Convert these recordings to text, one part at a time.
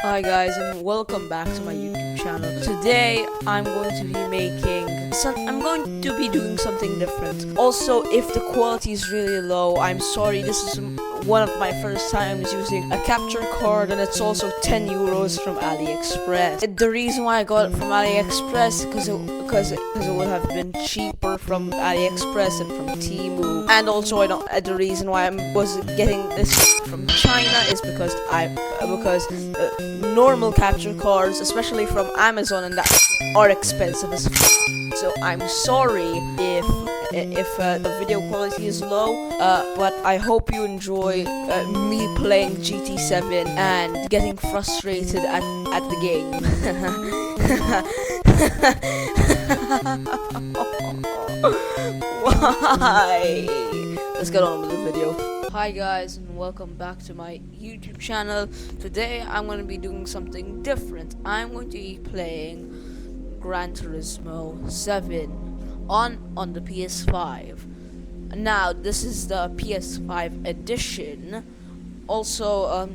Hi guys, and welcome back to my YouTube channel. Today I'm going to be doing something different. Also, if the quality is really low, I'm sorry. This is one of my first times using a capture card, and it's also 10 euros from AliExpress. The reason why I got it from AliExpress because it would have been cheaper from AliExpress and from Temu. And also the reason why I was getting this from China is because normal capture cards, especially from Amazon and that, are expensive as f. So I'm sorry if the video quality is low, but I hope you enjoy me playing Gt7 and getting frustrated at the game. Why? Let's get on with the video. Hi guys, and welcome back to my YouTube channel. Today I'm going to be doing something different. I'm going to be playing Gran Turismo 7 on the PS5. Now this is the PS5 edition. Also,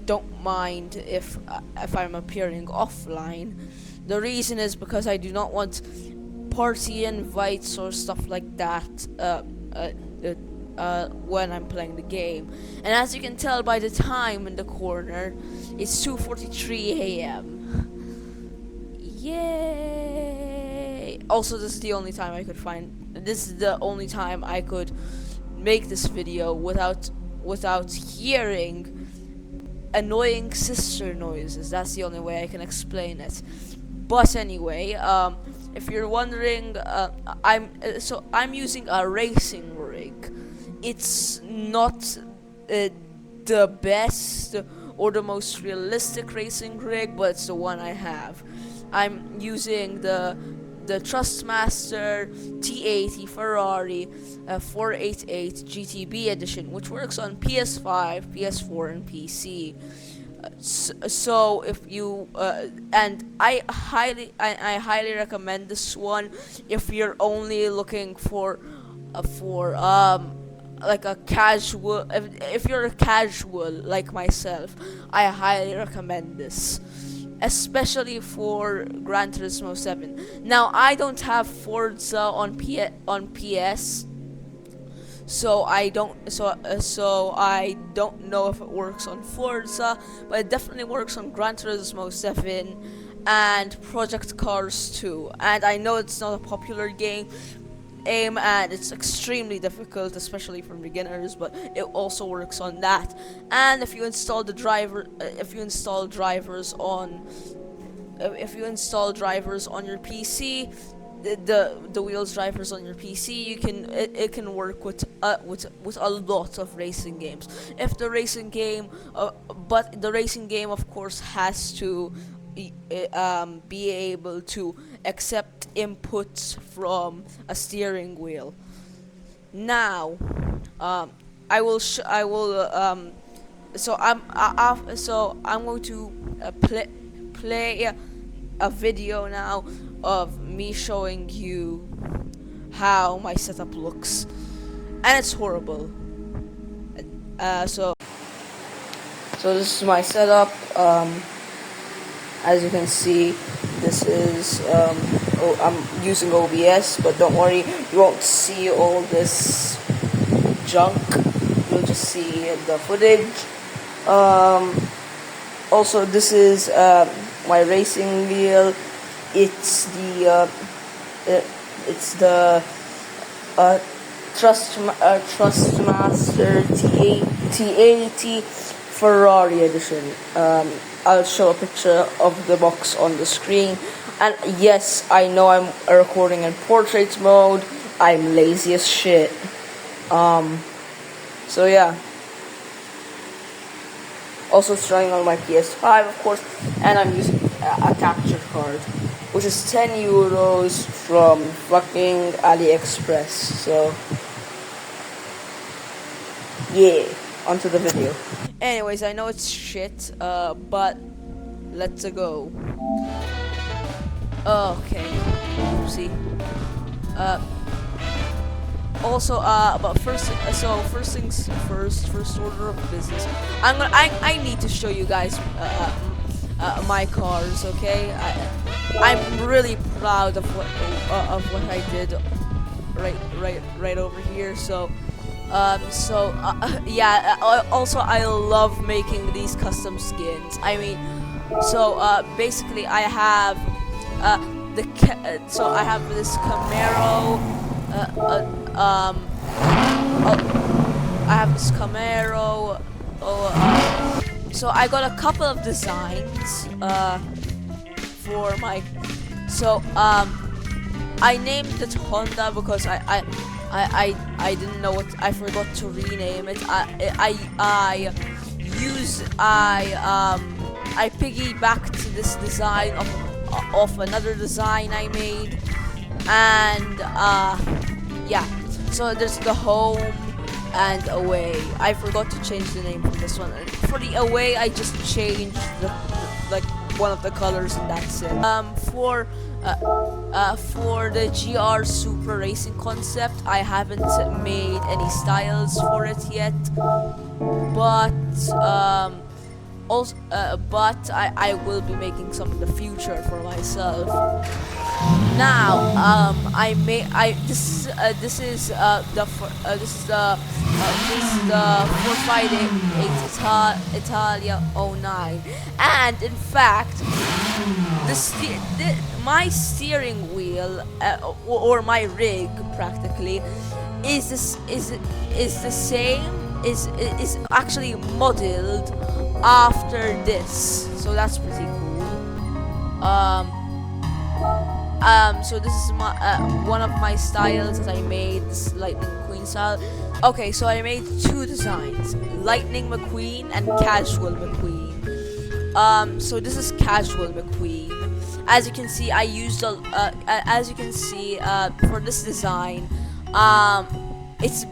don't mind if I'm appearing offline. The reason is because I do not want party invites or stuff like that when I'm playing the game. And as you can tell by the time in the corner, it's 2:43 a.m. Yay! Also, this is the only time I could make this video without hearing annoying sister noises. That's the only way I can explain it. But anyway, if you're wondering, I'm using a racing rig. It's not the best or the most realistic racing rig, but it's the one I have. I'm using the Trustmaster T80 Ferrari 488 GTB edition, which works on PS5, PS4, and PC. So if you and I highly recommend this one if you're only looking for like a casual, if you're a casual like myself, I highly recommend this, especially for Gran Turismo 7. Now I don't have Forza on PS, so I don't know if it works on Forza, but it definitely works on Gran Turismo 7 and Project Cars 2. And I know it's not a popular game, and it's extremely difficult, especially for beginners, but it also works on that. And if you install drivers on your PC, the wheels drivers on your PC, it can work with a lot of racing games. If the racing game, but the racing game of course has to be able to accept inputs from a steering wheel. Now, I'm going to play a video now of me showing you how my setup looks, and it's horrible. So this is my setup. As you can see, this is I'm using OBS, but don't worry, you won't see all this junk. You'll just see the footage. Also, this is my racing wheel. It's the Trustmaster T80 Ferrari edition. I'll show a picture of the box on the screen. And yes, I know I'm recording in portrait mode. I'm lazy as shit. So yeah. Also, it's running on my PS5, of course, and I'm using a capture card, which is 10 euros from fucking AliExpress. So yeah, onto the video. Anyways, I know it's shit, but let's go. Okay. See. Also, but first things first, first order of business. I need to show you guys my cars. Okay, I'm really proud of what I did right over here. Yeah. Also, I love making these custom skins. I mean, basically, I have so I have this Camaro. I have this Camaro. So I got a couple of designs for my. I named it Honda because I didn't know what, I forgot to rename it. I piggybacked this design of another design I made, and yeah. So there's the home and away. I forgot to change the name for this one. For the away, I just changed like one of the colors, and that's it. For the GR Super Racing concept, I haven't made any styles for it yet, but I will be making some in the future for myself. Now, this is the 458 Italia 09, and in fact, my steering wheel or my rig practically is the same, is actually modeled after this, so that's pretty cool. So this is my one of my styles that I made, this Lightning McQueen style. Okay, so I made two designs, Lightning McQueen and Casual McQueen. So this is Casual McQueen. As you can see, I used for this design, it's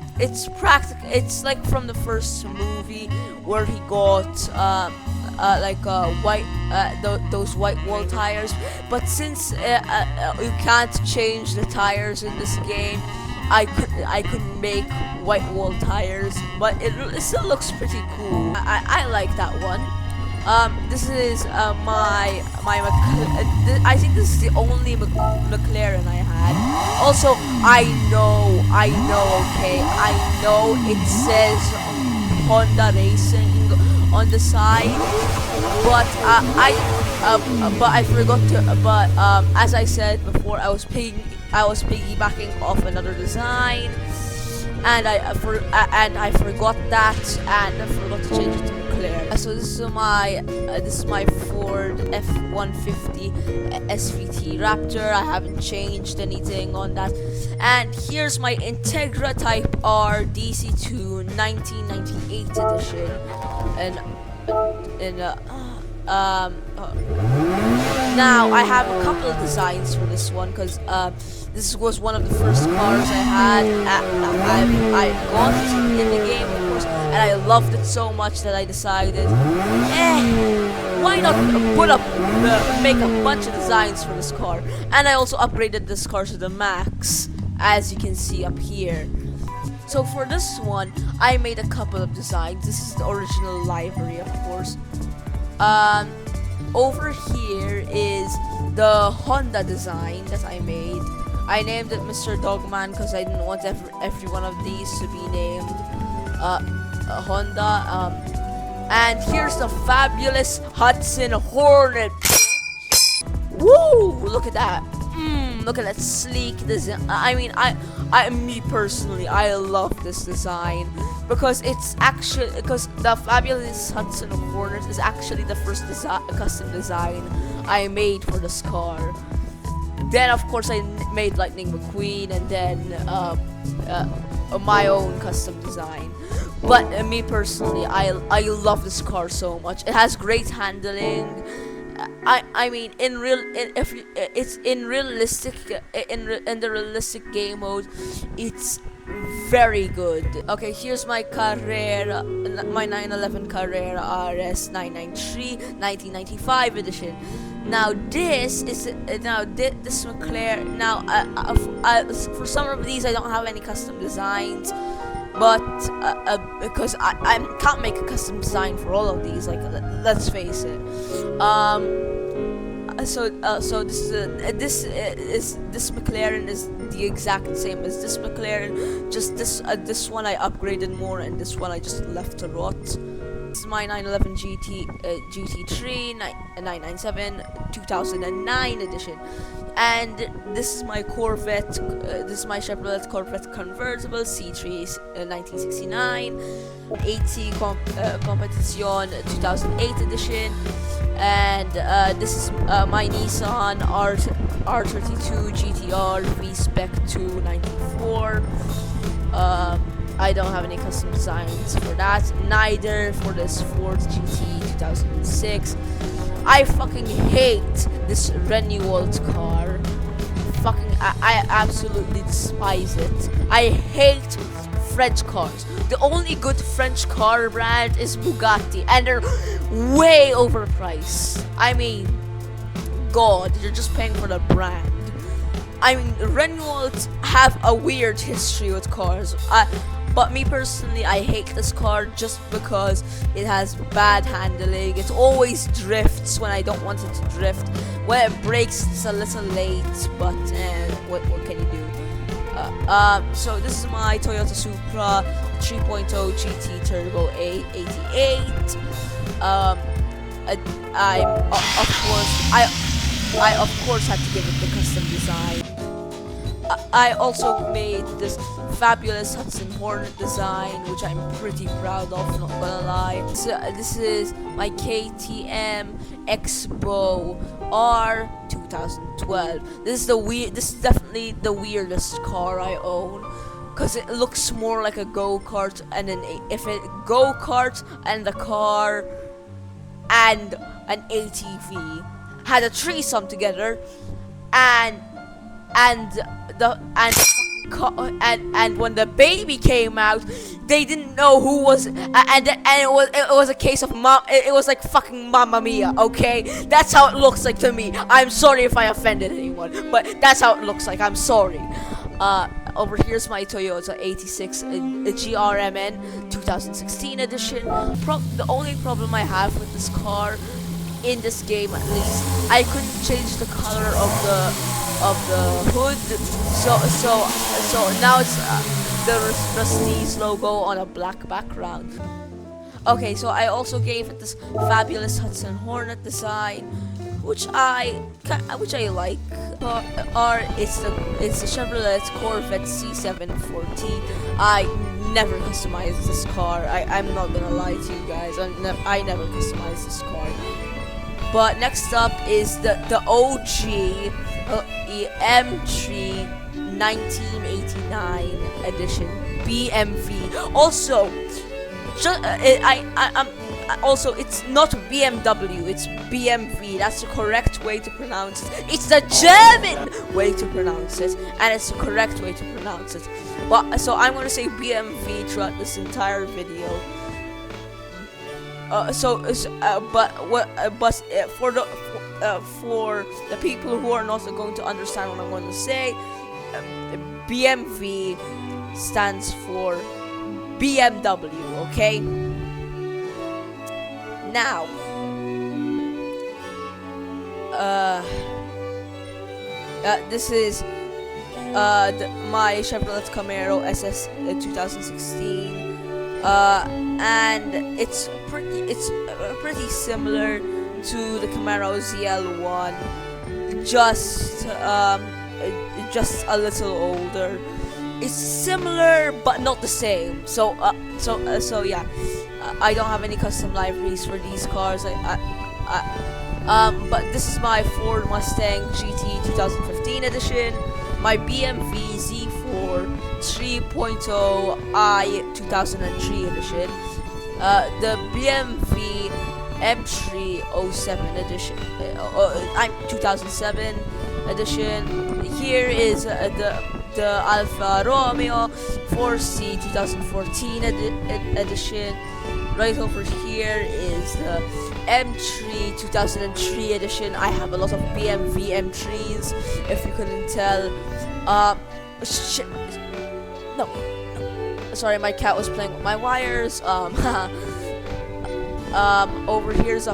practical. It's like from the first movie where he got those white wall tires. But since you can't change the tires in this game, I couldn't make white wall tires, but it still looks pretty cool. I like that one. This is I think this is the only McLaren I had. Also, I know, okay, I know it says Honda Racing on the side, but I forgot to. But as I said before, I was piggybacking off another design, and I forgot that, and I forgot to change it to McLaren. So this is my Ford F-150 SVT Raptor. I haven't changed anything on that. And here's my Integra Type R DC2 1998 edition, now I have a couple of designs for this one because this was one of the first cars I had. I got in the game, of course, and I loved it so much that I decided, why not make a bunch of designs for this car? And I also upgraded this car to the max, as you can see up here. So for this one, I made a couple of designs. This is the original livery, of course. Over here is the Honda design that I made. I named it Mr. Dogman because I didn't want every one of these to be named Honda. And here's the fabulous Hudson Hornet. Woo! Look at that. Look at that sleek design. I mean, me personally, I love this design because the fabulous Hudson Hornet is actually the first custom design I made for this car. Then, of course, I made Lightning McQueen, and then my own custom design. But me personally, I love this car so much. It has great handling. I mean, in the realistic game mode, it's very good. Okay, here's my Carrera, my 911 Carrera RS 993 1995 edition. Now this is this McLaren. Now for some of these I don't have any custom designs, but because I can't make a custom design for all of these. Like let's face it. So this McLaren is the exact same as this McLaren. Just this one I upgraded more, and this one I just left to rot. This is my 911 GT3 997 2009 edition, and this is my Corvette. This is my Chevrolet Corvette convertible C3 1969, 80 Competition 2008 edition, and this is my Nissan R32 GTR V-Spec 294. I don't have any custom designs for that, neither for this Ford GT 2006. I fucking hate this Renault car. I absolutely despise it. I hate French cars. The only good French car brand is Bugatti, and they're way overpriced. I mean, God, you're just paying for the brand. I mean, Renault have a weird history with cars. But me personally, I hate this car just because it has bad handling. It always drifts when I don't want it to drift. When it brakes, it's a little late, but what can you do? So this is my Toyota Supra 3.0 GT Turbo A88. I of course had to give it the custom design. I also made this fabulous Hudson Hornet design, which I'm pretty proud of, not gonna lie. So this is my KTM Expo R 2012. This is definitely the weirdest car I own, because it looks more like a go-kart, and go-kart and a car and an ATV had a threesome together, and when the baby came out, they didn't know who was, and it was a case of it was like fucking Mamma Mia. Okay, that's how it looks like to me. I'm sorry if I offended anyone, but that's how it looks like. I'm sorry. Over here's my Toyota 86 GRMN 2016 edition. The only problem I have with this car, in this game at least, I couldn't change the color of the hood, so now it's the Rusty's logo on a black background. Okay, so I also gave it this fabulous Hudson Hornet design, which I like. It's the Chevrolet Corvette C740. I never customized this car. I'm not gonna lie to you guys. I never customized this car. But next up is the OG M3 1989 edition BMV. Also, also it's not BMW, it's BMV. That's the correct way to pronounce it. It's the German way to pronounce it, and it's the correct way to pronounce it. But so I'm gonna say BMV throughout this entire video. But for the people who are not going to understand what I'm going to say, BMV stands for BMW. Okay. Now, this is my Chevrolet Camaro SS 2016. And it's pretty similar to the Camaro ZL1, just a little older. It's similar but not the same. So yeah, I don't have any custom liveries for these cars. But this is my Ford Mustang GT 2015 edition, my BMW Z4 3.0 i 2003 edition, the BMW M3 07 edition, 2007 edition. Here is the Alfa Romeo 4C 2014 edition. Right over here is the M3 2003 edition. I have a lot of BMW M3s, if you couldn't tell. No, sorry, my cat was playing with my wires. Over here's a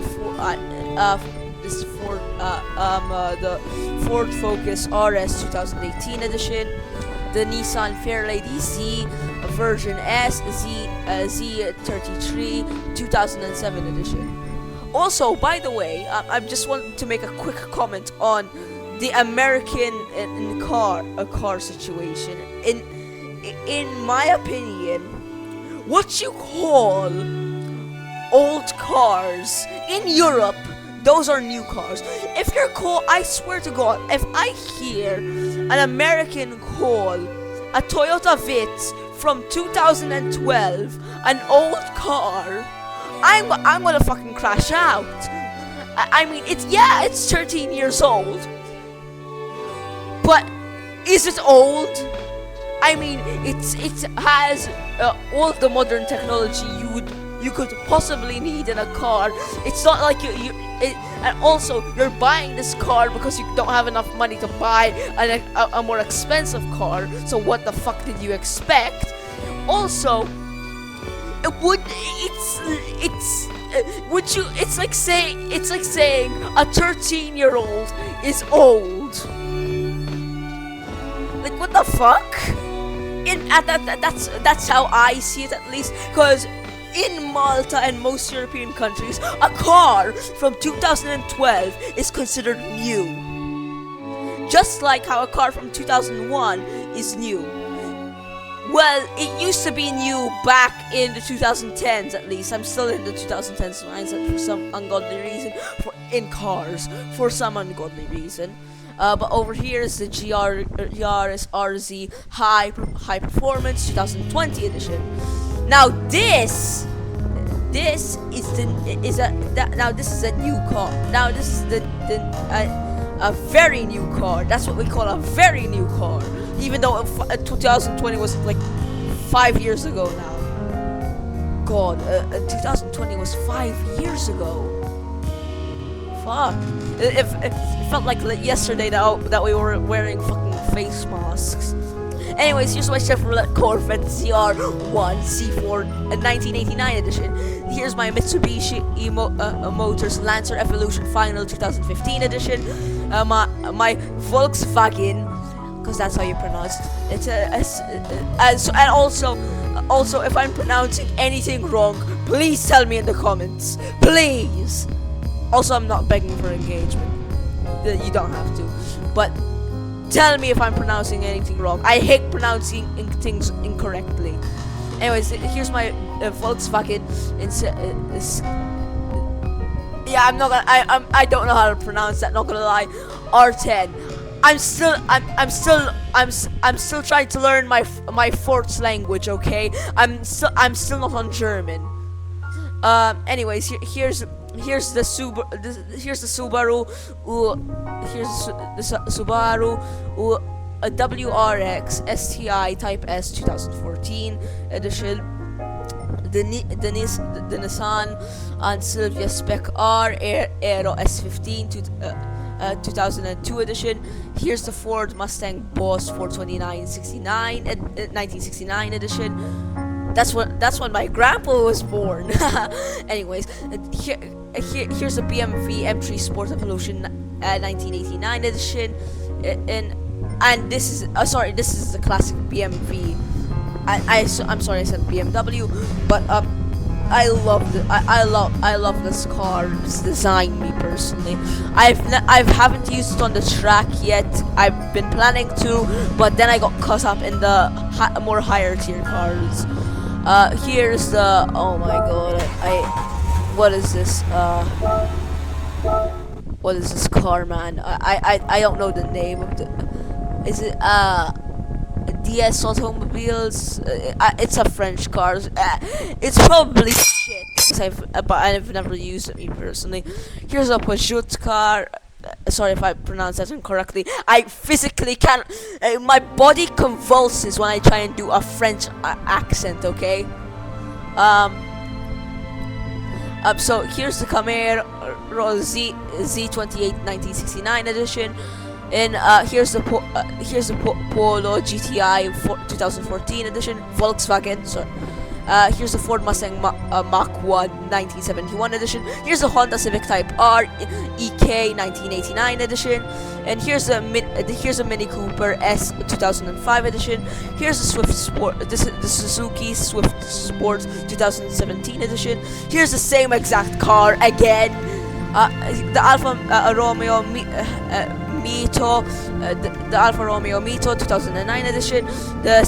this Ford, the Ford Focus RS 2018 edition, the Nissan Fairlady Z version S Z33 2007 edition. Also, by the way, I just want to make a quick comment on the American car situation. In my opinion, what you call old cars in Europe, those are new cars. If you're I swear to God, if I hear an American call a Toyota Vitz from 2012 an old car, I'm gonna fucking crash out. I mean, it's 13 years old, but is it old? I mean, it has all the modern technology you could possibly need in a car. It's not like and also you're buying this car because you don't have enough money to buy a more expensive car. So what the fuck did you expect? Also, it's like saying a 13-year-old is old. Like, what the fuck? That's how I see it, at least, because in Malta and most European countries, a car from 2012 is considered new. Just like how a car from 2001 is new. Well, it used to be new back in the 2010s, at least. I'm still in the 2010s mindset for some ungodly reason, for some ungodly reason. But over here is the Yaris RZ High Performance 2020 edition. Now this is a new car. Now this is a very new car. That's what we call a very new car. Even though 2020 was like 5 years ago now. God, 2020 was 5 years ago. Fuck. It felt like yesterday that we were wearing fucking face masks. Anyways, here's my Chevrolet Corvette ZR1 C4 1989 edition. Here's my Mitsubishi Motors Lancer Evolution Final 2015 edition. My Volkswagen, because that's how you pronounce it. And also, if I'm pronouncing anything wrong, please tell me in the comments. Please. Also, I'm not begging for engagement. You don't have to. But tell me if I'm pronouncing anything wrong. I hate pronouncing things incorrectly. Anyways, here's my Volkswagen. I don't know how to pronounce that. Not gonna lie. R10. I'm still trying to learn my fourth language. Okay. I'm still not on German. Anyways, here's the Subaru. Here's the Subaru a WRX STI Type S 2014 edition. The Nissan and Silvia Spec R Aero S15 2002 edition. Here's the Ford Mustang Boss 1969 edition. That's when my grandpa was born. Anyways, here's a BMW M3 Sport Evolution 1989 edition, and this is the classic BMW. I'm sorry I said BMW, but I love this car. This design, me personally. I haven't used it on the track yet. I've been planning to, but then I got caught up in the more higher tier cars. Here's the, oh my god, what is this? What is this car, man? I don't know the name of the. Is it DS Automobiles? It's a French car. It's probably shit. But I've never used it, me personally. Here's a Peugeot car. Sorry if I pronounce that incorrectly. I physically can't. My body convulses when I try and do a French accent. Okay. So here's the Camaro Z28 1969 edition. And here's the Polo GTI 2014 edition, Volkswagen. So here's the Ford Mustang Mach 1 1971 edition. Here's the Honda Civic Type R EK 1989 edition. And here's the Mini Cooper S 2005 edition. Here's the Swift Sport, the Suzuki Swift Sport 2017 edition. Here's the same exact car again. The Alfa Romeo Mito, the Alfa Romeo Mito 2009 edition, the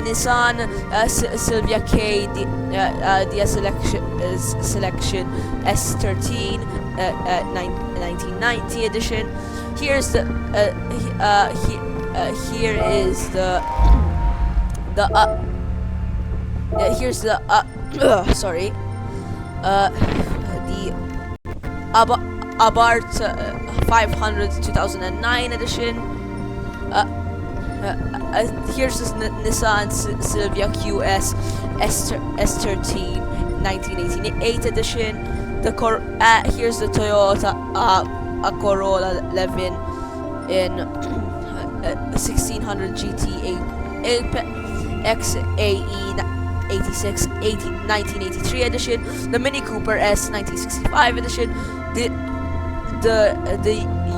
Nissan Silvia K DS Selection S13 1990 edition. Here's the here is the here's the sorry, the Abarth 500 2009 edition. Here's this Nissan Silvia QS S13 1988 edition. Here's the Toyota Corolla 11 in 1600 GT XAE 1983 edition. The Mini Cooper S 1965 edition. The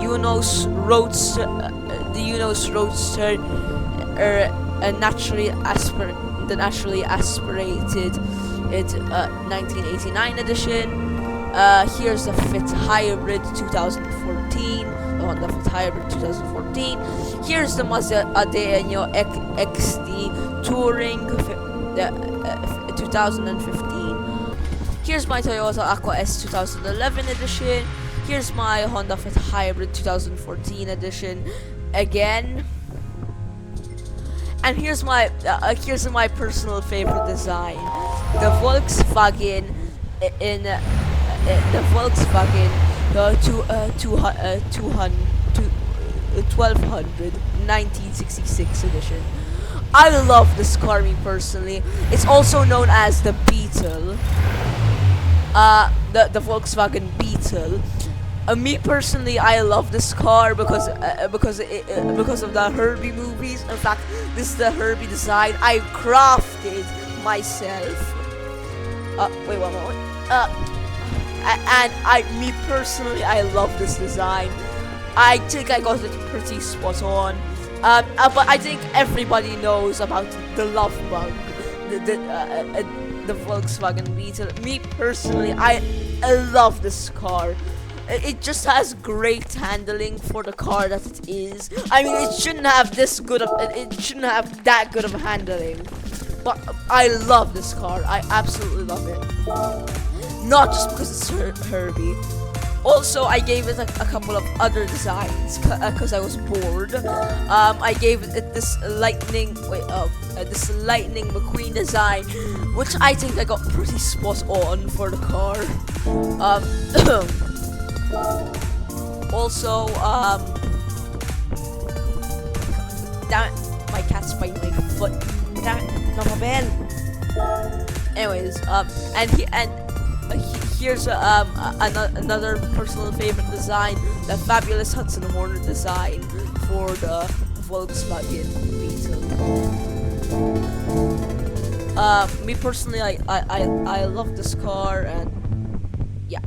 Unos Roadster, naturally aspirated 1989 edition. Here's the Fit Hybrid 2014. The Honda Fit Hybrid 2014. Here's the Mazda Adeno XD Touring 2015. Here's my Toyota Aqua S 2011 edition. Here's my Honda Fit Hybrid 2014 edition again. And here's my personal favorite design, the Volkswagen in the Volkswagen 1200 1966 edition. I love this car, me personally. It's also known as the Beetle, the Volkswagen Beetle. Me personally, I love this car because of the Herbie movies. In fact, this is the Herbie design I crafted myself. Wait one moment. Me personally, I love this design. I think I got it pretty spot on. But I think everybody knows about the love bug, the Volkswagen Beetle. Me personally, I love this car. It just has great handling for the car that it is. I mean, it shouldn't have that good of handling. But I love this car. I absolutely love it. Not just because it's Herbie. Also, I gave it a couple of other designs because I was bored. I gave it this Lightning McQueen design, which I think I got pretty spot on for the car. Also, damn it, my cat's biting my foot. Damn it, not my bell. Anyways, here's another personal favorite design, the fabulous Hudson Hornet design for the Volkswagen Beetle. Me personally, I love this car, and yeah.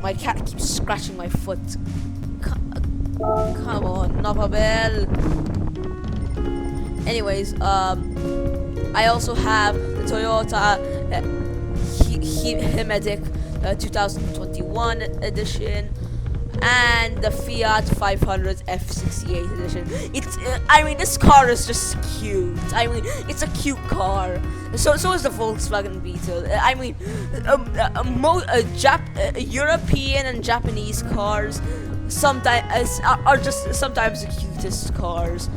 My cat keeps scratching my foot. Come on, Nopabel. Anyways, I also have the Toyota Himedic 2021 edition and the Fiat 500 F68 edition. I mean, this car is just cute. I mean, it's a cute car. So is the Volkswagen Beetle. I mean, European and Japanese cars sometimes are just sometimes the cutest cars.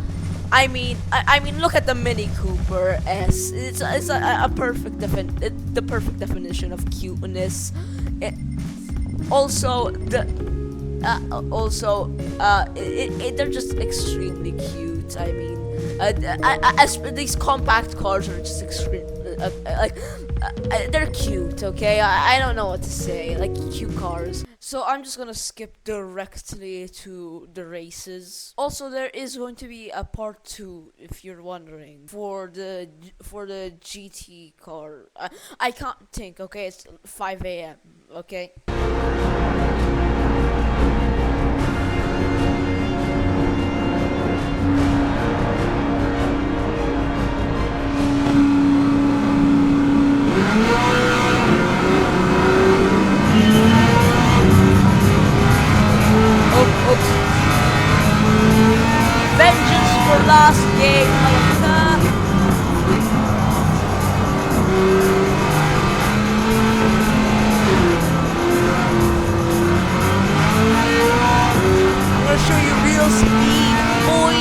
I mean, look at the Mini Cooper S. It's a perfect the perfect definition of cuteness. They're just extremely cute. I mean, As these compact cars are just extreme, they're cute. Okay, I don't know what to say. Like cute cars. So I'm just gonna skip directly to the races. Also, there is going to be a part 2, if you're wondering, for the GT car. I can't think. Okay, it's 5 a.m. Okay. Oops. Vengeance for last game, motherfucker. I'm gonna show you real speed, boy.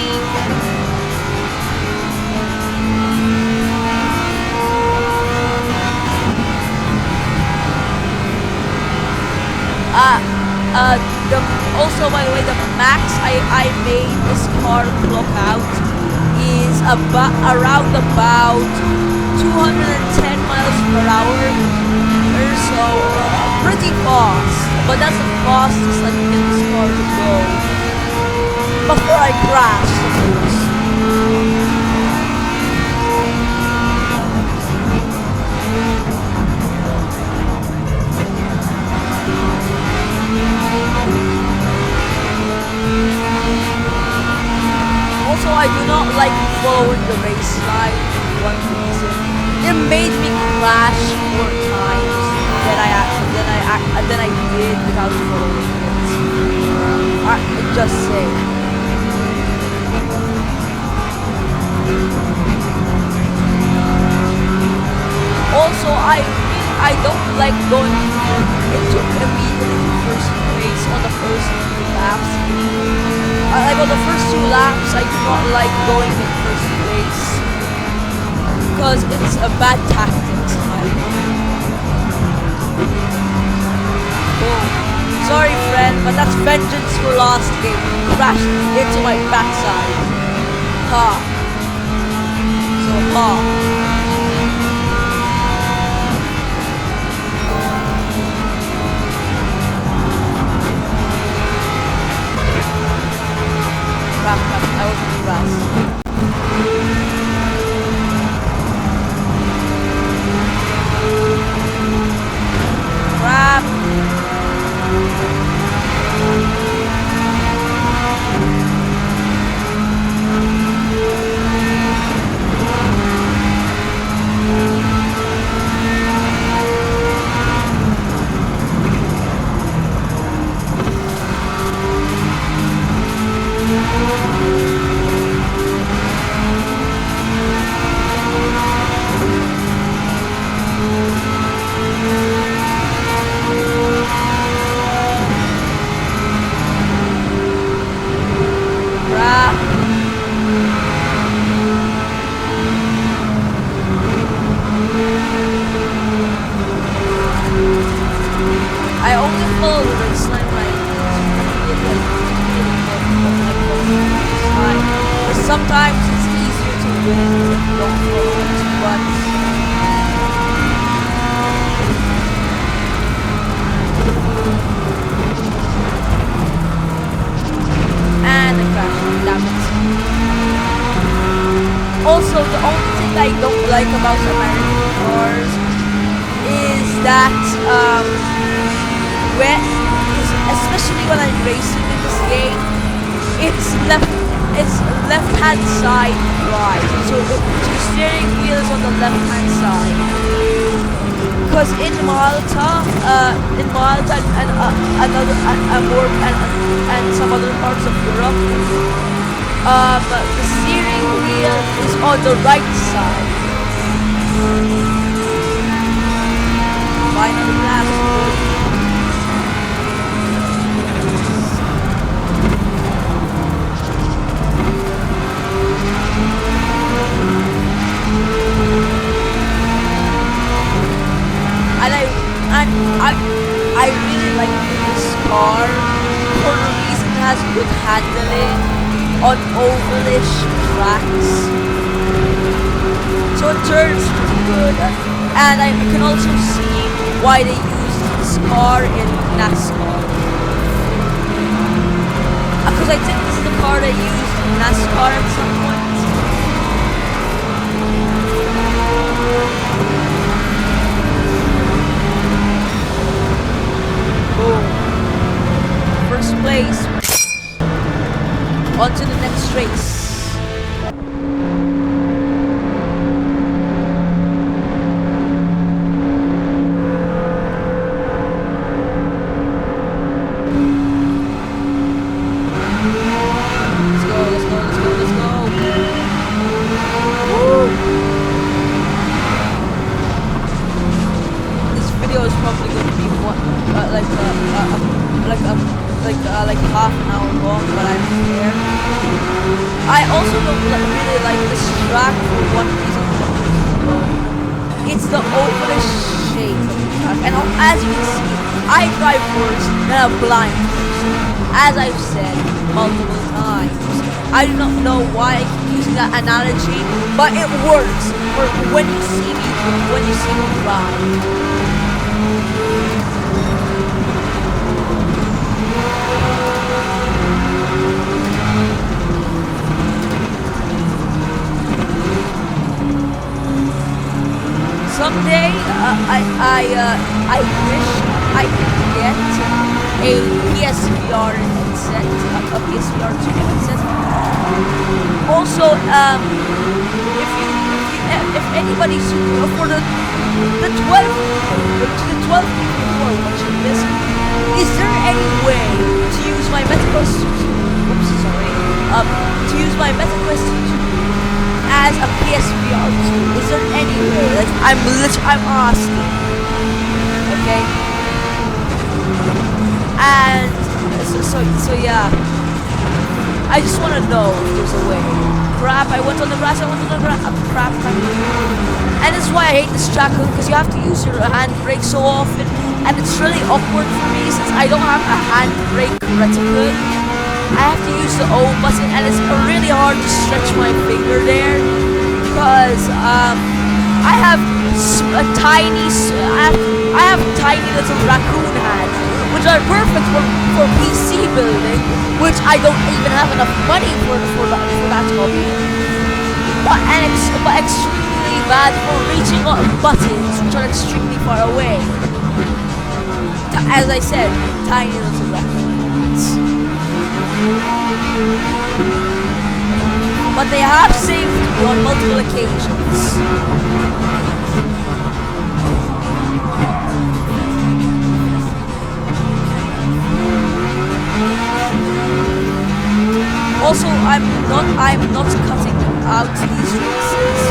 Also, by the way, the max I made this car clock out is around about 210 miles per hour, or so, pretty fast. But that's the fastest I can get this car to go before I crash, of course. Also, I do not like following the race line for one reason. It made me crash more times than I did without following it. I just say. Also, I don't like going into immediately first place on the first few laps. Like on the first 2 laps, I do not like going in first place because it's a bad tactic. Boom. Sorry, friend, but that's vengeance for last game. Crashed into my backside. Ha. So ha. Crap, I was in the grass. Crap. I only follow the race line but sometimes it's easier to win if you don't follow it too much. And I crashed, damn it. Also, the only thing I don't like about American cars is that especially when I'm racing in this game, it's left hand side drive. So the steering wheel is on the left hand side. Because in Malta and some other parts of Europe, the steering wheel is on the right side. Final lap. I really like this car for the reason it has good handling. on ovalish tracks. So it turns pretty good. And I can also see why they used this car in NASCAR. Because I think this is the car they used in NASCAR at some point. Boom. First place. On to the next race. Is probably going to be like half an hour long, but I don't care. I also don't really like this track for one reason. It's the ovalish shape of the track, and as you can see, I drive worse than a blind person. As I've said multiple times, I do not know why I keep using that analogy, but it works for when you see me drive. Someday, I wish I could get a PSVR headset, a PSVR 2 headset. Also, if anybody's for the 12 people who are watching this, is there any way to use my MetaQuest? Oops, sorry. To use my MetaQuest 2 as a PSVR 2? Is there any way? Like, I'm asking. Okay. And so yeah. I just want to know if there's a way. Crap! I went on the grass. Crap! And this is why I hate this track, because you have to use your handbrake so often, and it's really awkward for me since I don't have a handbrake reticle. I have to use the O button, and it's really hard to stretch my finger there because I have tiny little raccoon hands, which are perfect for PC building, which I don't even have enough money for that hobby. But extremely bad for reaching buttons, which are extremely far away. As I said, tiny little raccoons. But they have saved me on multiple occasions. Also, I'm not cutting out these races.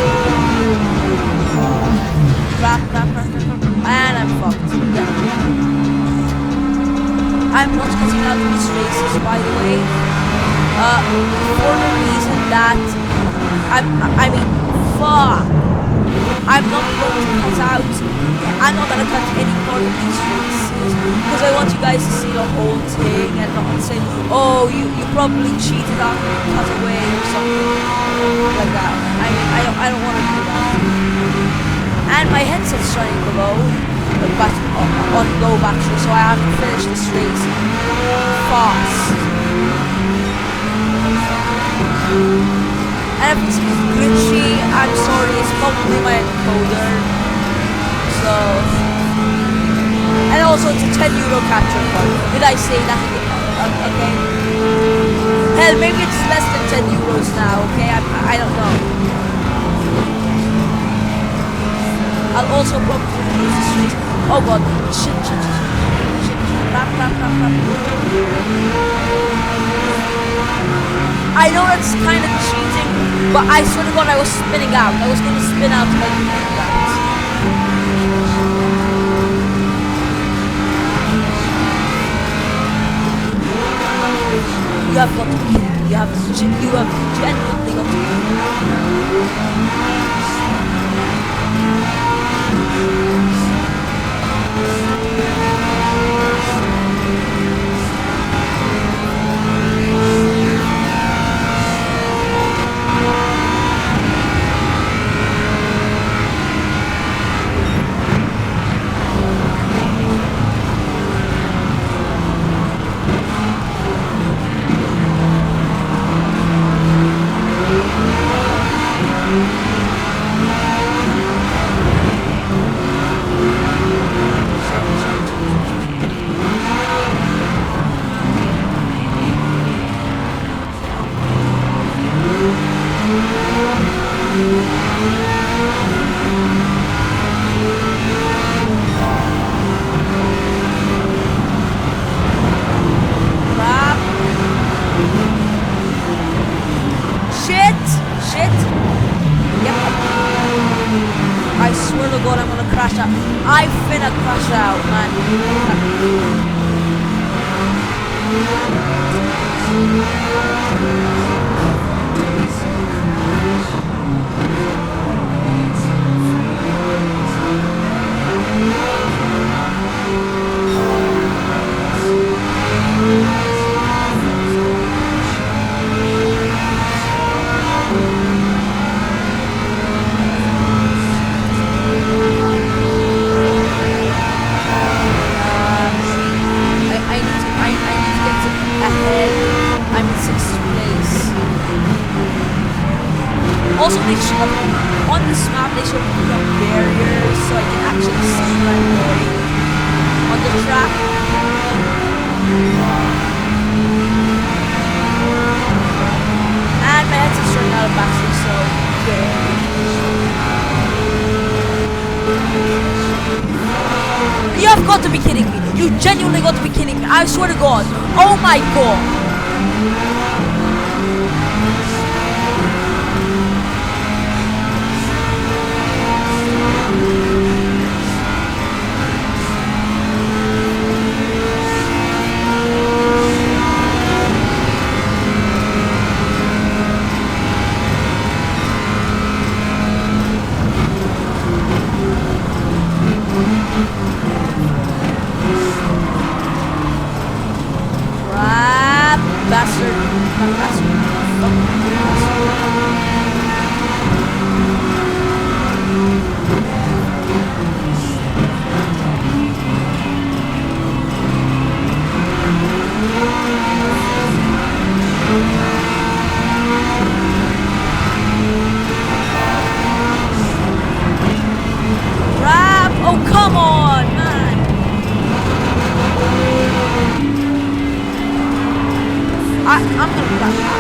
And I'm fucked. I'm not cutting out these races, by the way, for the reason that I'm not gonna cut any more of these races because I want you guys to see the whole thing and not say, oh, you probably cheated out and cut away or something like that. I don't want to do that. And my headset's running low. On low battery, so I have to finish this race fast. And if it's glitchy, I'm sorry, it's probably my encoder. So, and also it's a €10 capture card. Did I say that? Okay. Hell, maybe it's less than €10 now. Okay, I don't know. I'll also probably use this race. Oh god, shit. Crap. I know that's kind of cheating, but I swear to god I was spinning out. I was going to spin out like that. You have got to be. You have genuinely got to be. to God, I'm gonna crash out. I finna crash out, man. Also, they should have, on this map, they should put up barriers so I can actually see what I'm going on the track. And my headset's running out of battery, so you have got to be kidding me. You genuinely got to be kidding me. I swear to God. Oh my God.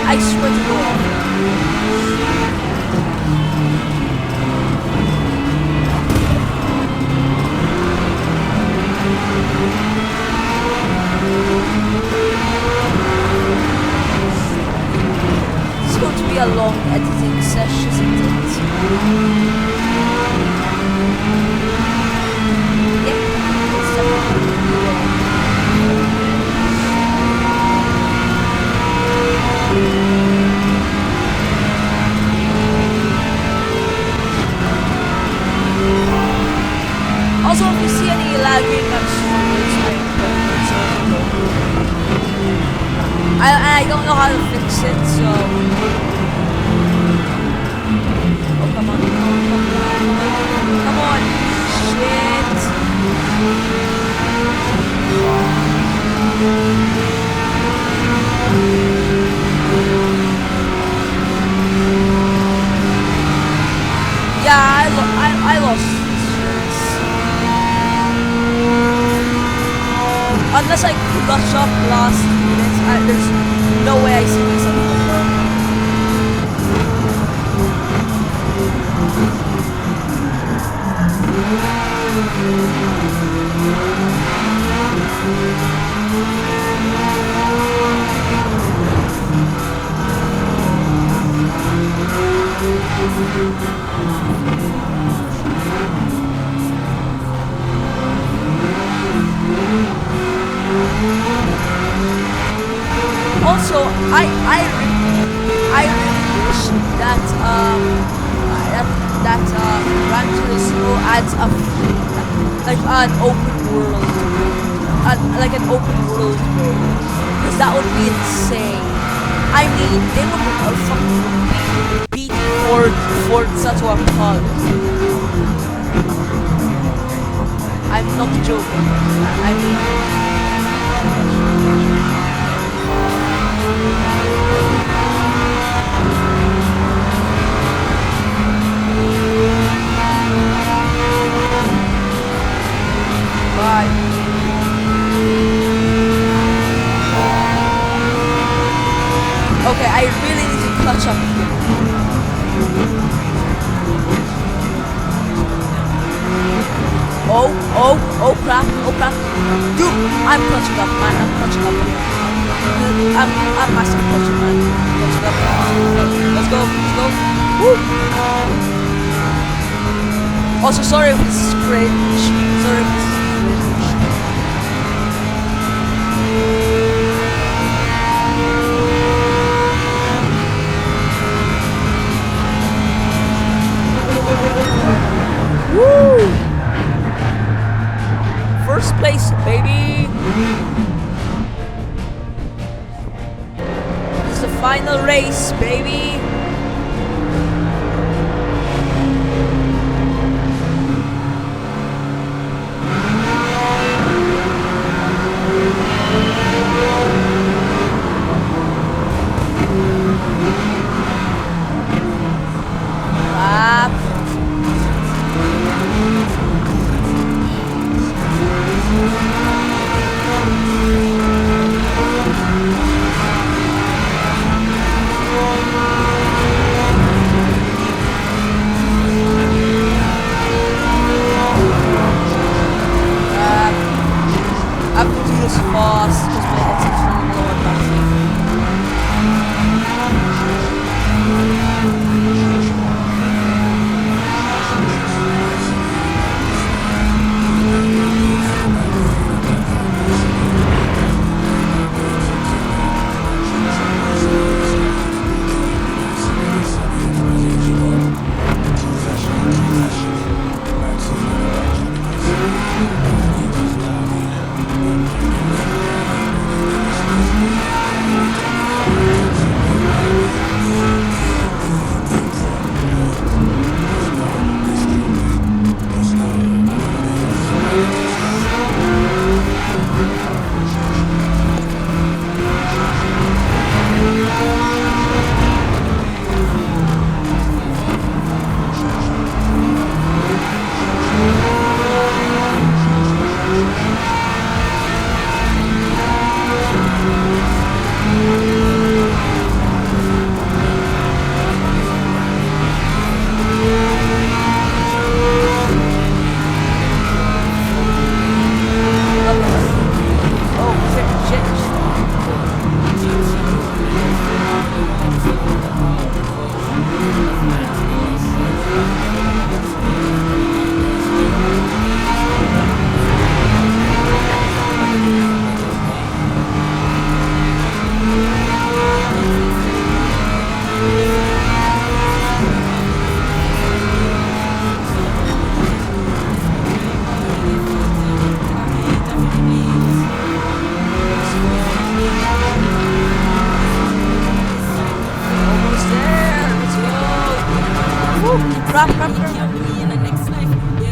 I swear to God. It's going to be a long editing session, isn't it? Yep, it's definitely long. Also, if you see any lagging, I'm sorry, I don't know how to fix it, so... Oh, come on, come on, shit! Yeah, I lost. Unless I clutch up last minute, there's no way I see myself over. Also, I really wish that Gran Turismo adds like an open world, like an open world mode, because that would be insane. I mean, they would fucking beat Forza to a pulp. I'm not joking. I mean. Bye. Okay, I really need to clutch up here. Oh crap, dude, I'm clutching up, man, I'm clutching up here. I'm massive clutching, man. Clutching up. Let's go. Woo! Also, sorry if this is cringe. Sorry if this is cringe. Woo! First place, baby! It's the final race, baby! I have to do this fast because my headset's running low on battery.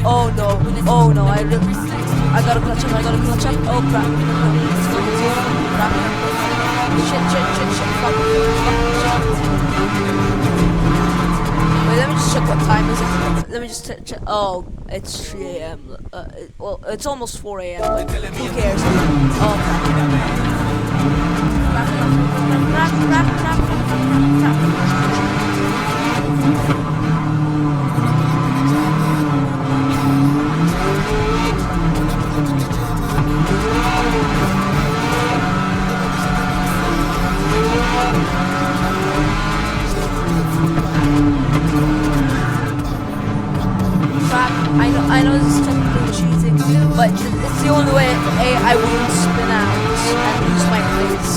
Oh no, oh no, I gotta clutch up, oh crap. Crap. Shit, fuck. Wait, let me just check what time is it. Let me just check. Oh, it's 3 a.m. Well, it's almost 4 a.m. Like, who cares? Oh crap. I know this is technically cheating, but it's the only way I wouldn't spin out and lose my place.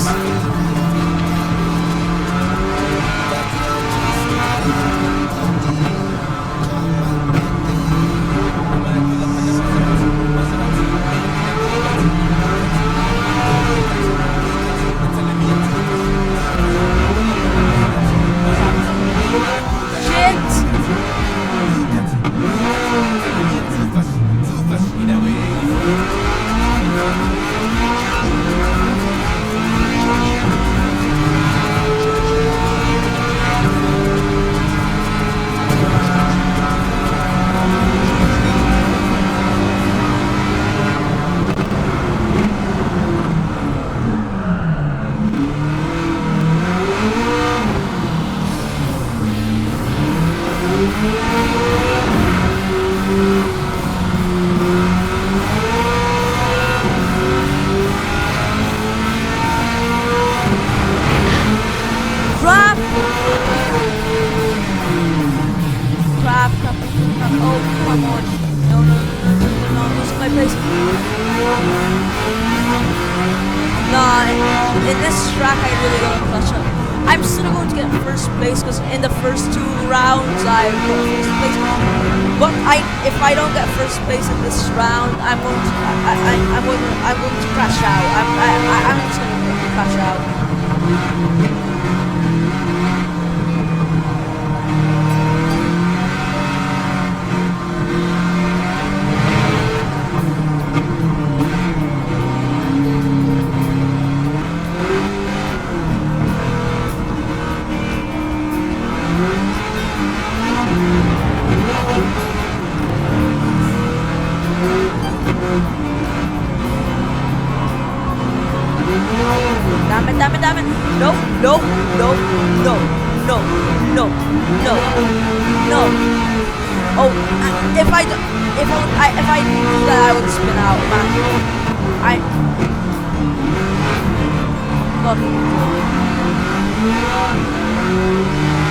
place. Nah, in this track I really got to clutch up. I'm still going to get first place because in the first 2 rounds I got first place. But if I don't get first place in this round, I'm going to crash out. I'm just going to crash out. Damn it. No. Oh, if I do that, I would spin out, man.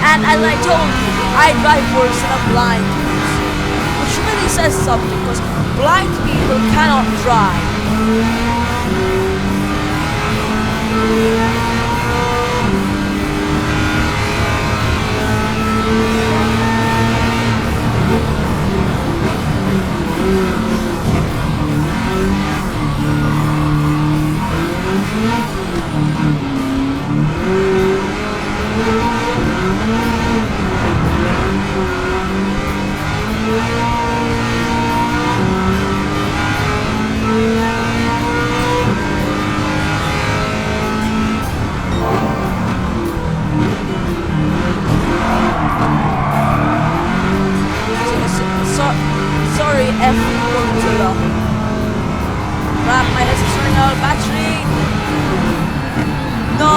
And as I told you, I drive worse than a blind person, which really says something, because blind people cannot drive. Sorry, F Godzilla. Crap, my headset's running out of battery. No.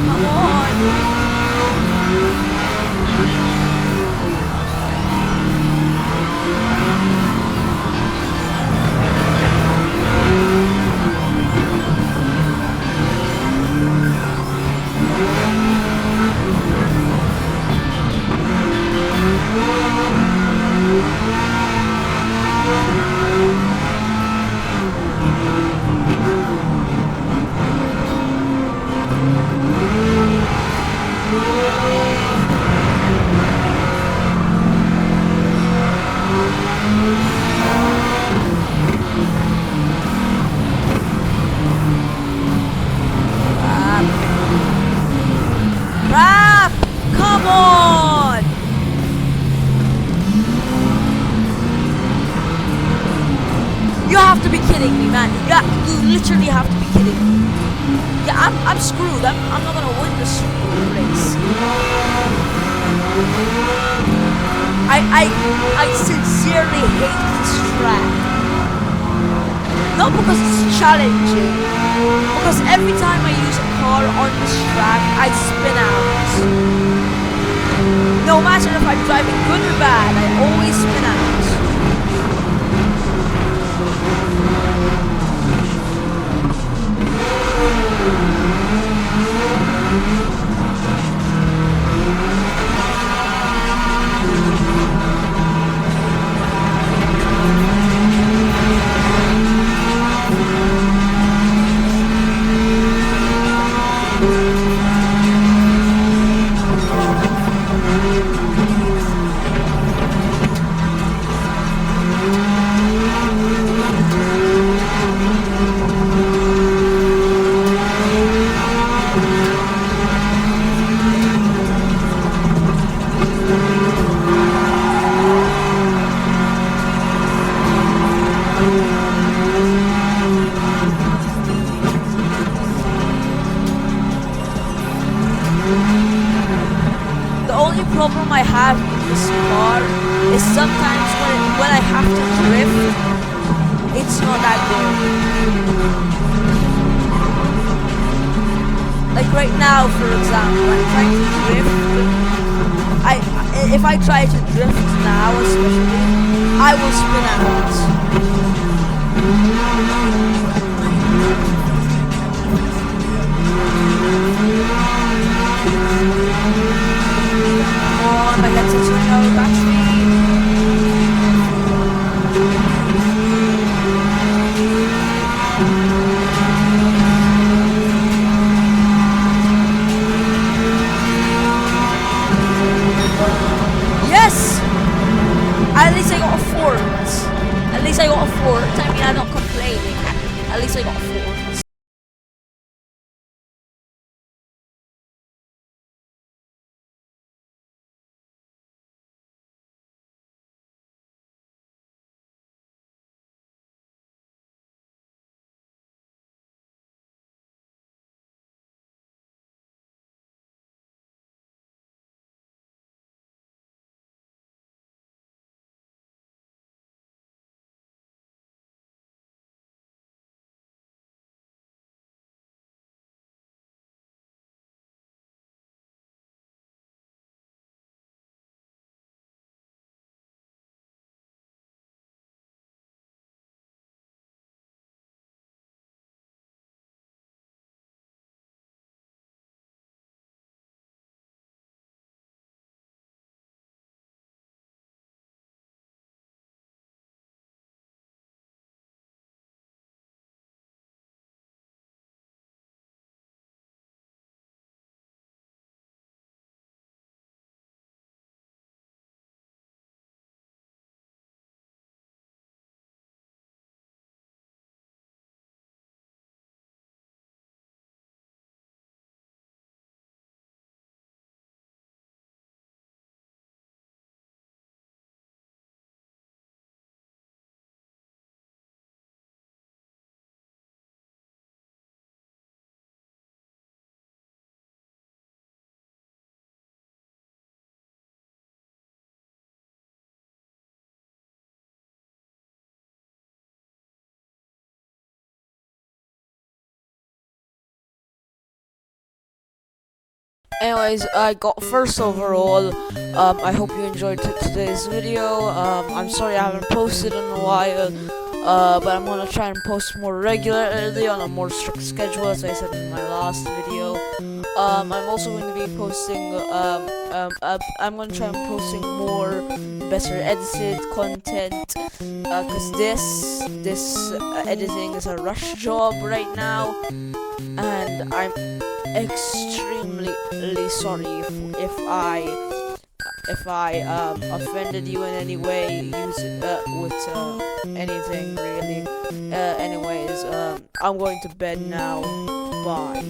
Come on. Crap! Come on! You have to be kidding me, man. Yeah, you literally have to be kidding me. Yeah, I'm screwed. I'm not gonna win this race. I sincerely hate this track. Not because it's challenging, because every time I use a car on this track, I spin out. No matter if I'm driving good or bad, I always spin out. Problem I have with this car is sometimes when I have to drift, it's not that good. Like right now, for example, I'm trying to drift. If I try to drift now, especially, I will spin out. Anyways, I got first overall. I hope you enjoyed today's video. I'm sorry I haven't posted in a while, but I'm gonna try and post more regularly on a more strict schedule, as I said in my last video. I'm also going to be posting. I'm gonna try and posting more better edited content, cause this editing is a rush job right now, and I'm extremely sorry if I offended you in any way with anything really. Anyways, I'm going to bed now. Bye.